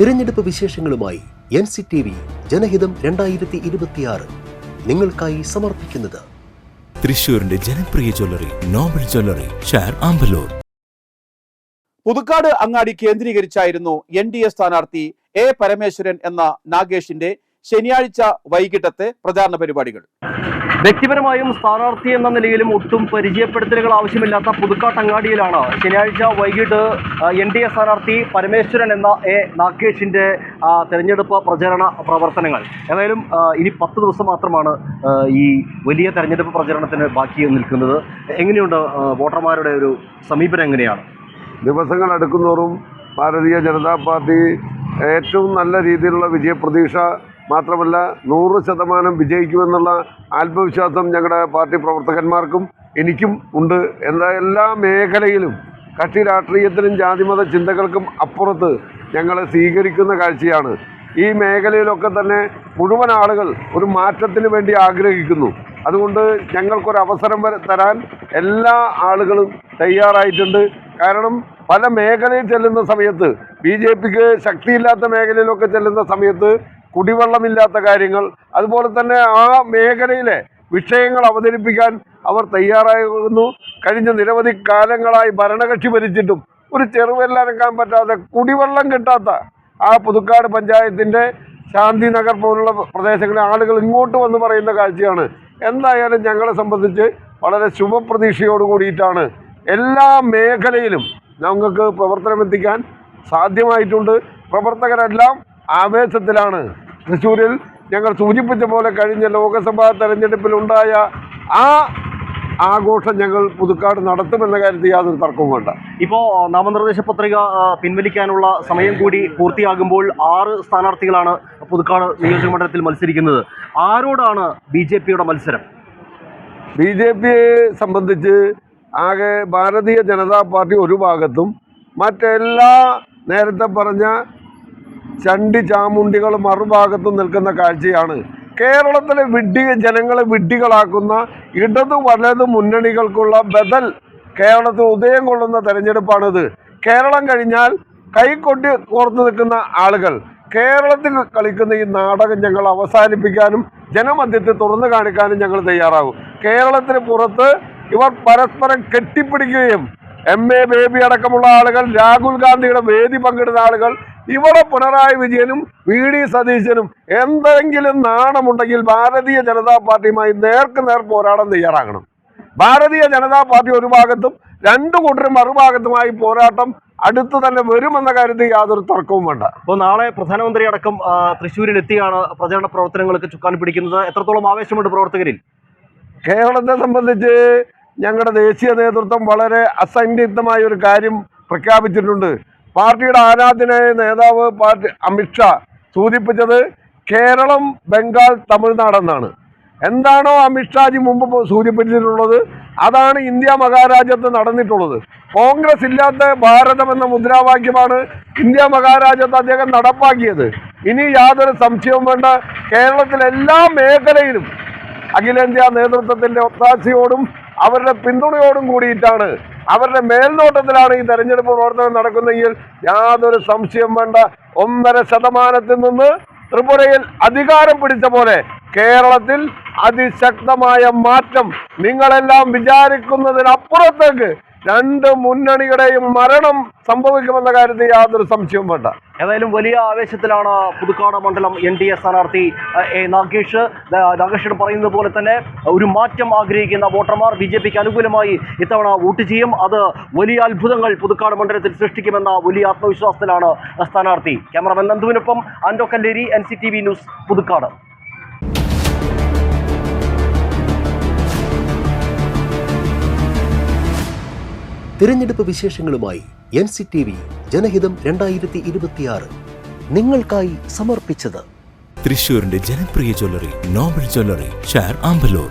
തിരഞ്ഞെടുപ്പ് വിശേഷങ്ങളുമായി NCTV ജനഹിതം 2026 നിങ്ങൾക്കായി സമർപ്പിക്കുന്നത് തൃശൂരിന്റെ ജനപ്രിയ ജ്വല്ലറി നോബൽ ജ്വല്ലറി, ഷാർ ആമ്പലൂർ. പുതുക്കാട് അങ്ങാടി കേന്ദ്രീകരിച്ചായിരുന്നു NDA സ്ഥാനാർത്ഥി A പരമേശ്വരൻ എന്ന നാഗേഷിന്റെ ശനിയാഴ്ച വൈകിട്ടത്തെ പ്രചാരണ പരിപാടികൾ. വ്യക്തിപരമായും സ്ഥാനാർത്ഥി എന്ന നിലയിലും ഒട്ടും പരിചയപ്പെടുത്തലുകൾ ആവശ്യമില്ലാത്ത പുതുക്കാട്ടങ്ങാടിയിലാണ് ശനിയാഴ്ച വൈകിട്ട് NDA സ്ഥാനാർത്ഥി പരമേശ്വരൻ എന്ന A നാഗേഷിന്റെ തെരഞ്ഞെടുപ്പ് പ്രചരണ പ്രവർത്തനങ്ങൾ. ഏതായാലും ഇനി 10 ദിവസം മാത്രമാണ് ഈ വലിയ തെരഞ്ഞെടുപ്പ് പ്രചരണത്തിന് ബാക്കി നിൽക്കുന്നത്. എങ്ങനെയുണ്ട് വോട്ടർമാരുടെ ഒരു സമീപനം എങ്ങനെയാണ്? ദിവസങ്ങൾ അടുക്കുന്നതോറും ഭാരതീയ ജനതാ പാർട്ടി ഏറ്റവും നല്ല രീതിയിലുള്ള വിജയപ്രതീക്ഷ മാത്രമല്ല 100% വിജയിക്കുമെന്നുള്ള ആത്മവിശ്വാസം ഞങ്ങളുടെ പാർട്ടി പ്രവർത്തകന്മാർക്കും എനിക്കും ഉണ്ട്. എല്ലാ മേഖലയിലും കക്ഷി രാഷ്ട്രീയത്തിനും ജാതിമത ചിന്തകൾക്കും അപ്പുറത്ത് ഞങ്ങളെ സ്വീകരിക്കുന്ന കാഴ്ചയാണ്. ഈ മേഖലയിലൊക്കെ തന്നെ മുഴുവൻ ആളുകൾ ഒരു മാറ്റത്തിന് വേണ്ടി ആഗ്രഹിക്കുന്നു. അതുകൊണ്ട് ഞങ്ങൾക്കൊരവസരം തരാൻ എല്ലാ ആളുകളും തയ്യാറായിട്ടുണ്ട്. കാരണം പല മേഖലയിൽ ചെല്ലുന്ന സമയത്ത് BJPക്ക് ശക്തിയില്ലാത്ത മേഖലയിലൊക്കെ ചെല്ലുന്ന സമയത്ത് കുടിവെള്ളമില്ലാത്ത കാര്യങ്ങൾ, അതുപോലെ തന്നെ ആ മേഖലയിലെ വിഷയങ്ങൾ അവതരിപ്പിക്കാൻ അവർ തയ്യാറാകുന്നു. കഴിഞ്ഞ നിരവധി കാലങ്ങളായി ഭരണകക്ഷി ഭരിച്ചിട്ടും ഒരു ചെറുവിരലനക്കാൻ പറ്റാതെ കുടിവെള്ളം കിട്ടാത്ത ആ പുതുക്കാട് പഞ്ചായത്തിൻ്റെ ശാന്തിനഗർ പോലുള്ള പ്രദേശങ്ങളിലെ ആളുകൾ ഇങ്ങോട്ട് വന്ന് പറയുന്ന കാഴ്ചയാണ്. എന്തായാലും ഞങ്ങളെ സംബന്ധിച്ച് വളരെ ശുഭപ്രതീക്ഷയോട് കൂടിയിട്ടാണ് എല്ലാ മേഖലയിലും ഞങ്ങൾക്ക് പ്രവർത്തനമെത്തിക്കാൻ സാധ്യമായിട്ടുണ്ട്. പ്രവർത്തകരെല്ലാം ആവേശത്തിലാണ്. തൃശ്ശൂരിൽ ഞങ്ങൾ സൂചിപ്പിച്ച പോലെ കഴിഞ്ഞ ലോക്സഭാ തെരഞ്ഞെടുപ്പിലുണ്ടായ ആ ആഘോഷം ഞങ്ങൾ പുതുക്കാട് നടത്തുമെന്ന കാര്യത്തിൽ യാതൊരു തർക്കവും വേണ്ട. ഇപ്പോൾ നാമനിർദ്ദേശ പത്രിക പിൻവലിക്കാനുള്ള സമയം കൂടി പൂർത്തിയാകുമ്പോൾ 6 സ്ഥാനാർത്ഥികളാണ് പുതുക്കാട് നിയോജക മണ്ഡലത്തിൽ മത്സരിക്കുന്നത്. ആരോടാണ് BJPയുടെ മത്സരം? BJPയെ സംബന്ധിച്ച് ആകെ ഭാരതീയ ജനതാ പാർട്ടി ഒരു ഭാഗത്തും മറ്റെല്ലാ നേരത്തെ പറഞ്ഞ ചണ്ടി ചാമുണ്ടികൾ മറുഭാഗത്തും നിൽക്കുന്ന കാഴ്ചയാണ്. കേരളത്തിലെ ജനങ്ങളെ വിഡ്ഢികളാക്കുന്ന ഇടതു വലതു മുന്നണികൾക്കുള്ള ബദൽ കേരളത്തിൽ ഉദയം കൊള്ളുന്ന തെരഞ്ഞെടുപ്പാണിത്. കേരളം കഴിഞ്ഞാൽ കൈകൊട്ടി കോർത്ത് നിൽക്കുന്ന ആളുകൾ കേരളത്തിൽ കളിക്കുന്ന ഈ നാടകം ഞങ്ങൾ അവസാനിപ്പിക്കാനും ജനമധ്യത്തെ തുറന്നു കാണിക്കാനും ഞങ്ങൾ തയ്യാറാകും. കേരളത്തിന് പുറത്ത് ഇവർ പരസ്പരം കെട്ടിപ്പിടിക്കുകയും MA ബേബി അടക്കമുള്ള ആളുകൾ, രാഹുൽ ഗാന്ധിയുടെ വേദി പങ്കിടുന്ന ആളുകൾ, ഇവിടെ പിണറായി വിജയനും VD സതീശനും എന്തെങ്കിലും നാണമുണ്ടെങ്കിൽ ഭാരതീയ ജനതാ പാർട്ടിയുമായി നേർക്ക് നേർ പോരാടാൻ തയ്യാറാകണം. ഭാരതീയ ജനതാ പാർട്ടി ഒരു ഭാഗത്തും 2 കൂട്ടരും മറുഭാഗത്തുമായി പോരാട്ടം അടുത്ത് തന്നെ വരുമെന്ന കാര്യത്തിൽ യാതൊരു തർക്കവും വേണ്ട. അപ്പോൾ നാളെ പ്രധാനമന്ത്രി അടക്കം തൃശ്ശൂരിൽ എത്തിയാണ് പ്രചരണ പ്രവർത്തനങ്ങൾക്ക് ചുക്കാൻ പിടിക്കുന്നത്. എത്രത്തോളം ആവേശമുണ്ട് പ്രവർത്തകരിൽ? കേരളത്തെ സംബന്ധിച്ച് ഞങ്ങളുടെ ദേശീയ നേതൃത്വം വളരെ അസന്നിഗ്ധമായ ഒരു കാര്യം പ്രഖ്യാപിച്ചിട്ടുണ്ട്. പാർട്ടിയുടെ ആരാധനായ നേതാവ് അമിത്ഷാ സൂചിപ്പിച്ചത് കേരളം, ബംഗാൾ, തമിഴ്നാടെന്നാണ്. എന്താണോ അമിത്ഷാജി മുമ്പ് സൂചിപ്പിച്ചിട്ടുള്ളത് അതാണ് ഇന്ത്യ മഹാരാജ്യത്ത് നടന്നിട്ടുള്ളത്. കോൺഗ്രസ് ഇല്ലാത്ത ഭാരതം എന്ന മുദ്രാവാക്യമാണ് ഇന്ത്യ മഹാരാജ്യത്ത് അദ്ദേഹം നടപ്പാക്കിയത്. ഇനി യാതൊരു സംശയവും വേണ്ട, കേരളത്തിലെ എല്ലാ മേഖലയിലും അഖിലേന്ത്യാ നേതൃത്വത്തിൻ്റെ ഒത്താശയോടും അവരുടെ പിന്തുണയോടും കൂടിയിട്ടാണ്, അവരുടെ മേൽനോട്ടത്തിലാണ് ഈ തെരഞ്ഞെടുപ്പ് പ്രവർത്തനം നടക്കുന്നതെങ്കിൽ യാതൊരു സംശയം വേണ്ട, 1.5% നിന്ന് ത്രിപുരയിൽ അധികാരം പിടിച്ച പോലെ കേരളത്തിൽ അതിശക്തമായ മാറ്റം നിങ്ങളെല്ലാം വിചാരിക്കുന്നതിനപ്പുറത്തേക്ക് 2 മുന്നണിയുടെയും മരണം സംഭവിക്കുമെന്ന കാര്യത്തിൽ യാതൊരു സംശയവും വേണ്ട. ഏതായാലും വലിയ ആവേശത്തിലാണ് പുതുക്കാട് മണ്ഡലം NDA സ്ഥാനാർത്ഥി നാഗേഷ് പറയുന്നത് പോലെ തന്നെ ഒരു മാറ്റം ആഗ്രഹിക്കുന്ന വോട്ടർമാർ BJPക്ക് അനുകൂലമായി ഇത്തവണ വോട്ട് ചെയ്യും. അത് വലിയ അത്ഭുതങ്ങൾ പുതുക്കാട് മണ്ഡലത്തിൽ സൃഷ്ടിക്കുമെന്ന വലിയ ആത്മവിശ്വാസത്തിലാണ് സ്ഥാനാർത്ഥി. ക്യാമറമാൻ നന്ദുവിനൊപ്പം ആൻഡോ കല്ലേരി, NCTV ന്യൂസ്, പുതുക്കാട്. തിരഞ്ഞെടുപ്പ് വിശേഷങ്ങളുമായി NCTV ജനഹിതം 2026 നിങ്ങൾക്കായി സമർപ്പിച്ചത് തൃശൂരിന്റെ ജനപ്രിയ ജ്വല്ലറി നോബൽ ജ്വല്ലറി, ഷാർ ആമ്പലൂർ.